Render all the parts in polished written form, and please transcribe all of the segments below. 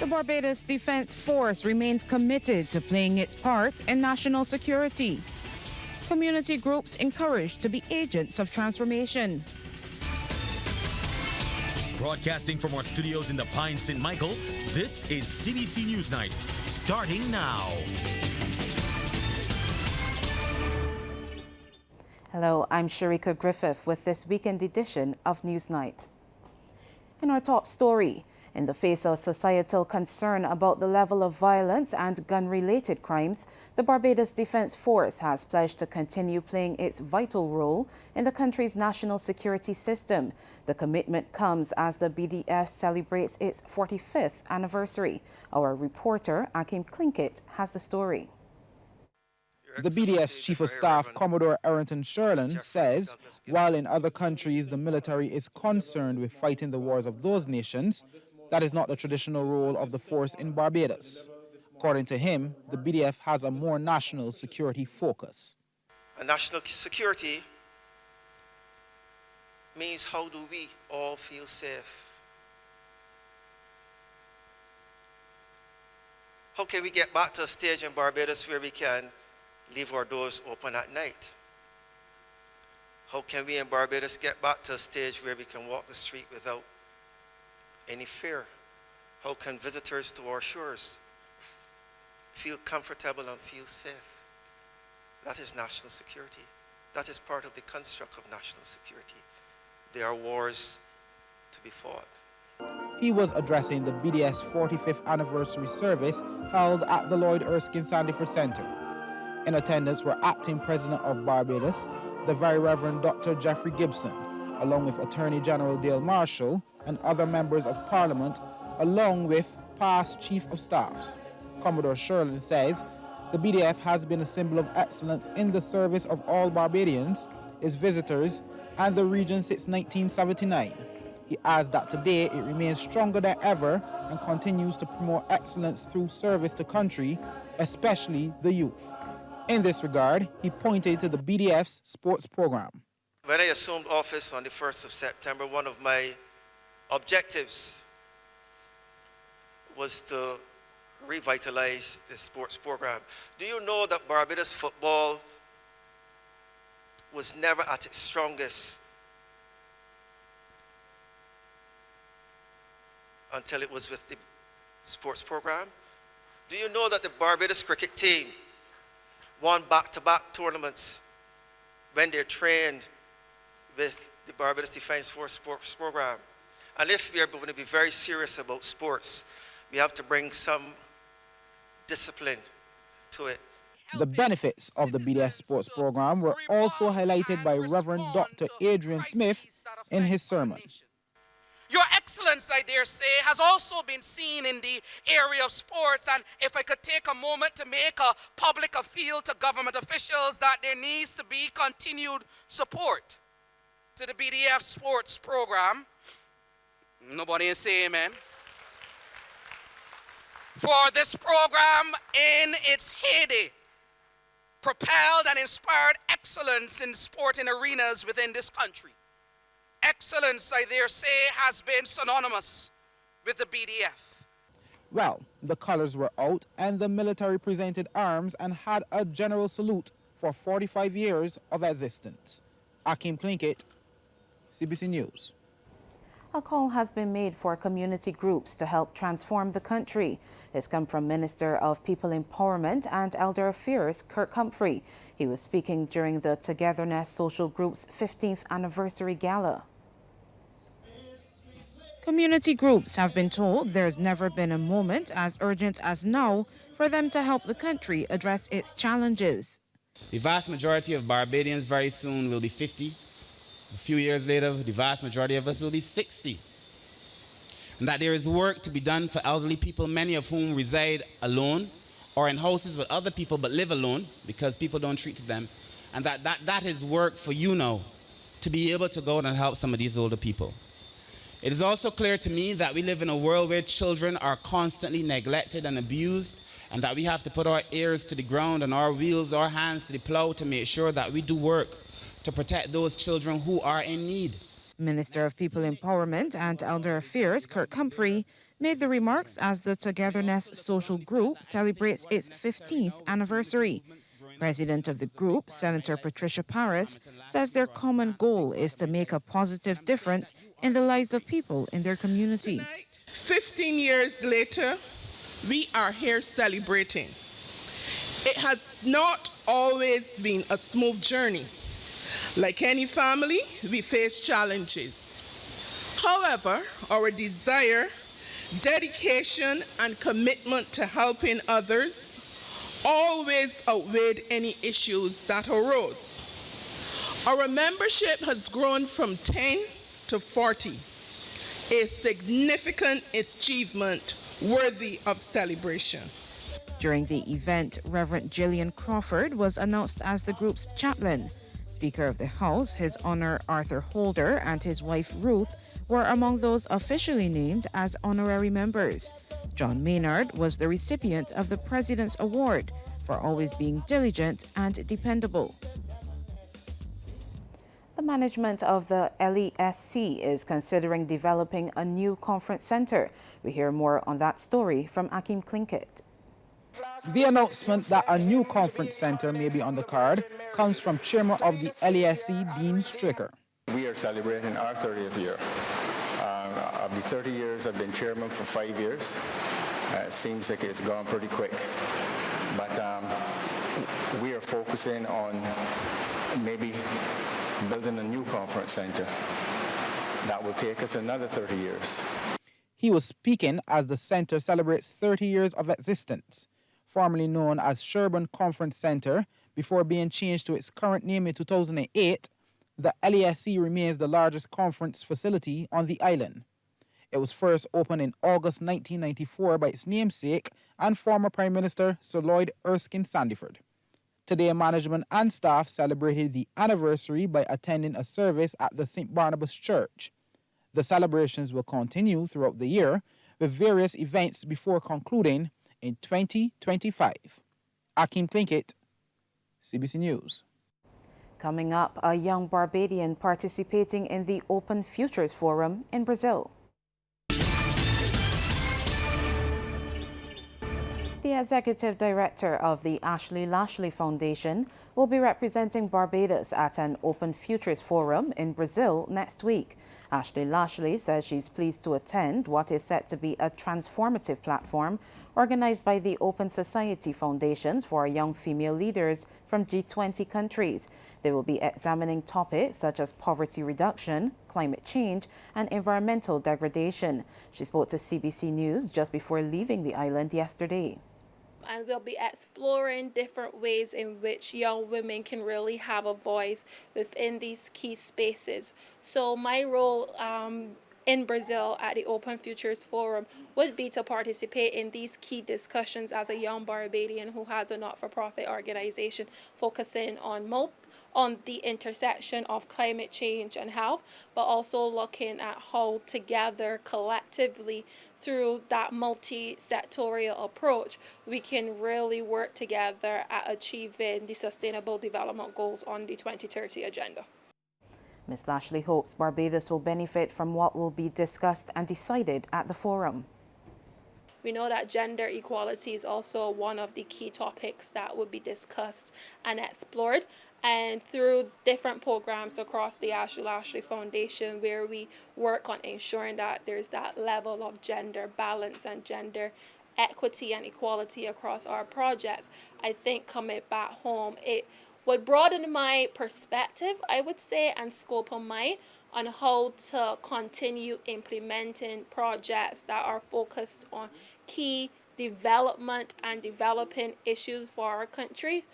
The Barbados Defense Force remains committed to playing its part in national security. Community groups encouraged to be agents of transformation. Broadcasting from our studios in the Pine St. Michael, this is CBC Newsnight, starting now. Hello, I'm Sharika Griffith with this weekend edition of Newsnight. In our top story, in the face of societal concern about the level of violence and gun-related crimes, the Barbados Defense Force has pledged to continue playing its vital role in the country's national security system. The commitment comes as the BDF celebrates its 45th anniversary. Our reporter, Akim Klinkett, has the story. The BDF's Chief of Staff, Commodore Arrington Sherlin, says while in other countries the military is concerned with fighting the wars of those nations, that is not the traditional role of the force in Barbados. According to him, the BDF has a more national security focus. A national security means how do we all feel safe? How can we get back to a stage in Barbados where we can leave our doors open at night? How can we in Barbados get back to a stage where we can walk the street without any fear? How can visitors to our shores feel comfortable and feel safe? That is national security. That is part of the construct of national security. There are wars to be fought. He was addressing the BDF's 45th anniversary service held at the Lloyd Erskine Sandyford Center. In attendance were Acting President of Barbados, the Very Reverend Dr. Jeffrey Gibson, along with Attorney General Dale Marshall and other members of Parliament, along with past Chief of Staffs. Commodore Sherlin says the BDF has been a symbol of excellence in the service of all Barbadians, its visitors, and the region since 1979. He adds that today it remains stronger than ever and continues to promote excellence through service to country, especially the youth. In this regard, he pointed to the BDF's sports program. When I assumed office on the 1st of September, one of my objectives was to revitalize the sports program. Do you know that Barbados football was never at its strongest until it was with the sports program? Do you know that the Barbados cricket team won back-to-back tournaments when they're trained with the Barbados Defense Force sports program? And if we are going to be very serious about sports, we have to bring some discipline to it. The benefits of the BDF sports program were also highlighted by Reverend Dr. Adrian Smith in his sermon. Your excellence, I dare say, has also been seen in the area of sports, and if I could take a moment to make a public appeal to government officials that there needs to be continued support to the BDF sports program. Nobody is saying amen. For this program in its heyday propelled and inspired excellence in sporting arenas within this country. Excellence, I dare say, has been synonymous with the BDF. Well, the colors were out and the military presented arms and had a general salute for 45 years of existence. Akim Klinkett, CBC News. A call has been made for community groups to help transform the country. It's come from Minister of People Empowerment and Elder Affairs, Kirk Humphrey. He was speaking during the Togetherness Social Group's 15th anniversary gala. Community groups have been told there's never been a moment as urgent as now for them to help the country address its challenges. The vast majority of Barbadians very soon will be 50. A few years later, the vast majority of us will be 60. And that there is work to be done for elderly people, many of whom reside alone or in houses with other people but live alone because people don't treat them. And that is work for you now to be able to go out and help some of these older people. It is also clear to me that we live in a world where children are constantly neglected and abused, and that we have to put our ears to the ground and our wheels, our hands to the plow to make sure that we do work to protect those children who are in need. Minister of People Empowerment and Elder Affairs, Kirk Humphrey, made the remarks as the Togetherness Social Group celebrates its 15th anniversary. President of the group, Senator Patricia Paris, says their common goal is to make a positive difference in the lives of people in their community. 15 years later, we are here celebrating. It has not always been a smooth journey. Like any family, we face challenges. However, our desire, dedication, and commitment to helping others always outweighed any issues that arose. Our membership has grown from 10 to 40, a significant achievement worthy of celebration. During the event, Reverend Gillian Crawford was announced as the group's chaplain. Speaker of the House, His Honor Arthur Holder, and his wife Ruth were among those officially named as honorary members. John Maynard was the recipient of the President's Award for always being diligent and dependable. The management of the LESC is considering developing a new conference center. We hear more on that story from Akim Klinkett. The announcement that a new conference center may be on the card comes from Chairman of the LASC, Dean Stricker. We are celebrating our 30th year. Of the 30 years, I've been chairman for 5 years. It seems like it's gone pretty quick. But we are focusing on maybe building a new conference center that will take us another 30 years. He was speaking as the center celebrates 30 years of existence. Formerly known as Sherburne Conference Center, before being changed to its current name in 2008, the LASC remains the largest conference facility on the island. It was first opened in August 1994 by its namesake and former Prime Minister Sir Lloyd Erskine Sandiford. Today, management and staff celebrated the anniversary by attending a service at the St. Barnabas Church. The celebrations will continue throughout the year with various events before concluding in 2025. Akim Klinkett, CBC News. Coming up, a young Barbadian participating in the Open Futures Forum in Brazil. The executive director of the Ashley Lashley Foundation will be representing Barbados at an Open Futures Forum in Brazil next week. Ashley Lashley says she's pleased to attend what is set to be a transformative platform organized by the Open Society Foundations for young female leaders from G20 countries. They will be examining topics such as poverty reduction, climate change, and environmental degradation. She spoke to CBC News just before leaving the island yesterday. And we'll be exploring different ways in which young women can really have a voice within these key spaces. So my role in Brazil at the Open Futures Forum would be to participate in these key discussions as a young Barbadian who has a not-for-profit organization focusing on the intersection of climate change and health, but also looking at how together collectively through that multi-sectorial approach we can really work together at achieving the Sustainable Development Goals on the 2030 agenda. Ms. Lashley hopes Barbados will benefit from what will be discussed and decided at the forum. We know that gender equality is also one of the key topics that would be discussed and explored. And through different programs across the Ashley Lashley Foundation, where we work on ensuring that there's that level of gender balance and gender equity and equality across our projects, I think coming back home, it would broaden my perspective, I would say, and scope of mind on how to continue implementing projects that are focused on key development and developing issues for our country.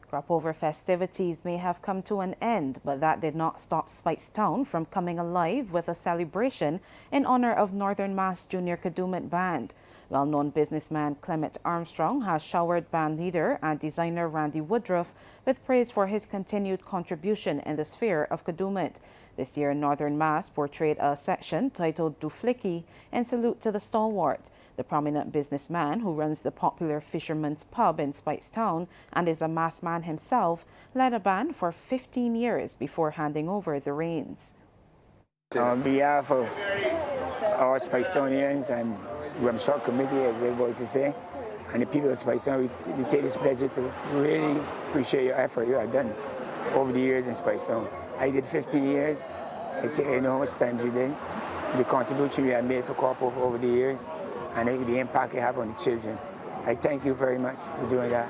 Crop over festivities may have come to an end, but that did not stop Speightstown from coming alive with a celebration in honor of Northern Mass Junior Kadooment Band. Well-known businessman Clement Armstrong has showered band leader and designer Randy Woodruff with praise for his continued contribution in the sphere of Kadooment. This year, Northern Mass portrayed a section titled Duflicky in salute to the stalwart. The prominent businessman who runs the popular Fisherman's Pub in Speightstown and is a mass man himself led a band for 15 years before handing over the reins. On behalf of our Spicetonians and Ramshot Committee, as they're going to say, and the people of Spicetown, we take this pleasure to really appreciate your effort you have done over the years in Spicetown. I did 15 years. I know how much time you did. The contribution you have made for corporate over the years, and the impact you have on the children. I thank you very much for doing that.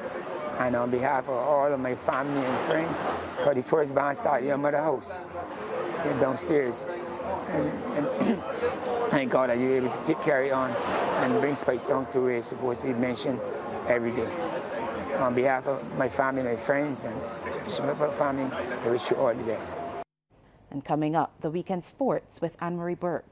And on behalf of all of my family and friends, because the first band started in mother's house, downstairs. And thank God that you're able to carry on and bring Spicetown to where it's supposed to be mentioned every day. On behalf of my family, my friends, and my family, I wish you all the best. And coming up, the weekend sports with Anne-Marie Burke.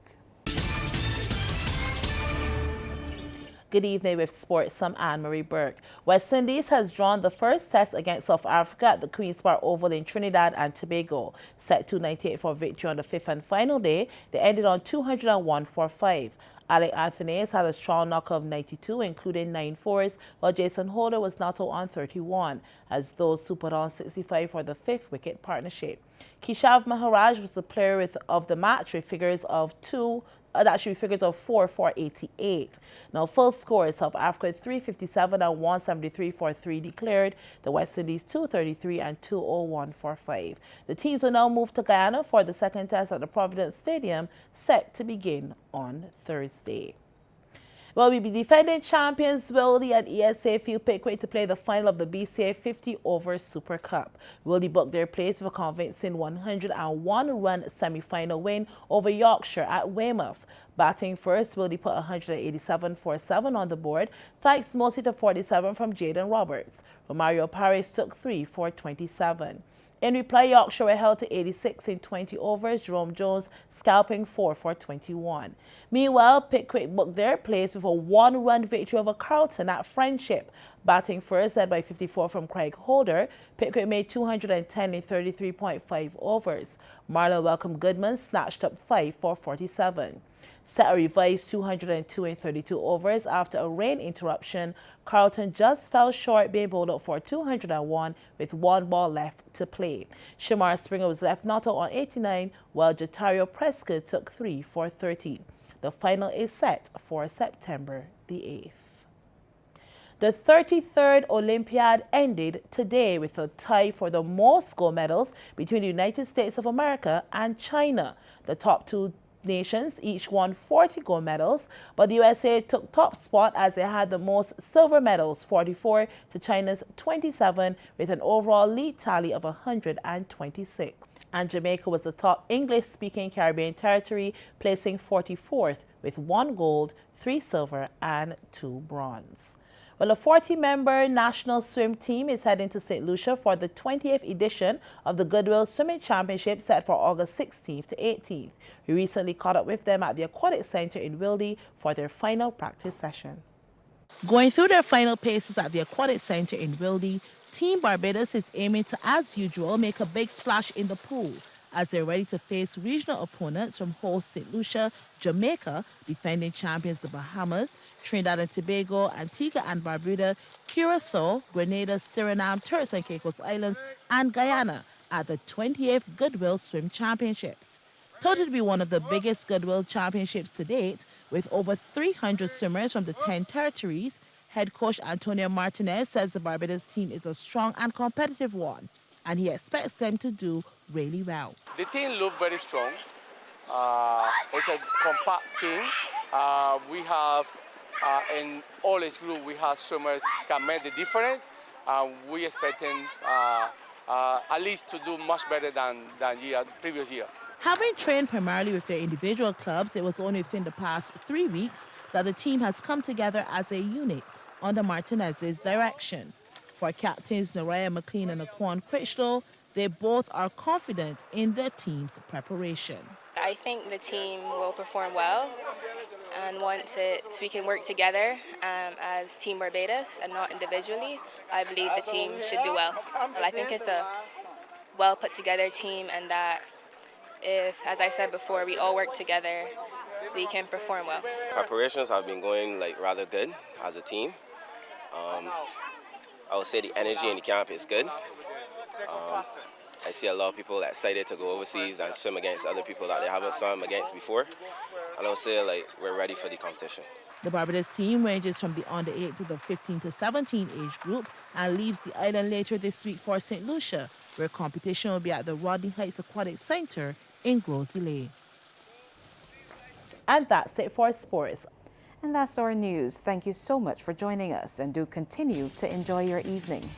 Good evening with sports. I'm Anne-Marie Burke. West Indies has drawn the first test against South Africa at the Queen's Park Oval in Trinidad and Tobago. Set 298 for victory on the fifth and final day, they ended on 201 for 5. Alec Anthony had a strong knock of 92, including 9 fours, while Jason Holder was not out on 31, as those two put on 65 for the fifth wicket partnership. Keshav Maharaj was the player of the match with figures of 4 for 88. Now, full scores: South Africa 357 and 173 for 3 declared. The West Indies 233 and 201 for 5. The teams will now move to Guyana for the second test at the Providence Stadium, set to begin on Thursday. Well, we'll be defending champions Willie and ESA Field Pickwick to play the final of the BCA 50 Over Super Cup. Willie booked their place with a convincing 101-run semi-final win over Yorkshire at Weymouth. Batting first, Willie put 187 for 7 on the board, thanks mostly to 47 from Jaden Roberts. Romario Paris took 3 for 27. In reply, Yorkshire were held to 86 in 20 overs, Jerome Jones scalping 4 for 21. Meanwhile, Pickwick booked their place with a 1-run victory over Carlton at Friendship. Batting first, led by 54 from Craig Holder, Pickwick made 210 in 33.5 overs. Marlon Welcome Goodman snatched up 5 for 47. Set a revised 202 in 32 overs after a rain interruption. Carlton just fell short, being bowled out for 201 with 1 ball left to play. Shamar Springer was left not out on 89, while Jatario Prescott took 3 for 30. The final is set for September the 8th. The 33rd Olympiad ended today with a tie for the most gold medals between the United States of America and China. The top two nations each won 40 gold medals, but the USA took top spot as they had the most silver medals, 44 to China's 27, with an overall lead tally of 126. And Jamaica was the top English-speaking Caribbean territory, placing 44th with 1 gold, 3 silver and 2 bronze. Well, a 40-member national swim team is heading to St. Lucia for the 20th edition of the Goodwill Swimming Championship set for August 16th to 18th. We recently caught up with them at the Aquatic Center in Wilde for their final practice session. Going through their final paces at the Aquatic Center in Wilde, Team Barbados is aiming to, as usual, make a big splash in the pool as they're ready to face regional opponents from host St. Lucia, Jamaica, defending champions the Bahamas, Trinidad and Tobago, Antigua and Barbuda, Curacao, Grenada, Suriname, Turks and Caicos Islands, and Guyana at the 20th Goodwill Swim Championships. Touted to be one of the biggest Goodwill Championships to date, with over 300 swimmers from the 10 territories, head coach Antonio Martinez says the Barbados team is a strong and competitive one, and he expects them to do really well. The team looks very strong. It's a compact team. We have, in all age group, we have swimmers can make the difference. We expecting at least to do much better than previous year. Having trained primarily with their individual clubs, it was only within the past 3 weeks that the team has come together as a unit under Martinez's direction. For captains Naraya McLean and Aquan Critchlow, they both are confident in their team's preparation. I think the team will perform well, and once we can work together as Team Barbados and not individually, I believe the team should do well. I think it's a well put together team, and that if, as I said before, we all work together, we can perform well. Preparations have been going rather good as a team. I would say the energy in the camp is good. I see a lot of people excited to go overseas and swim against other people that they haven't swum against before. And I'll say like we're ready for the competition. The Barbados team ranges from the under 8 to the 15 to 17 age group and leaves the island later this week for St. Lucia, where competition will be at the Rodney Heights Aquatic Center in Gros-Islet. And that's it for sports. And that's our news. Thank you so much for joining us, and do continue to enjoy your evening.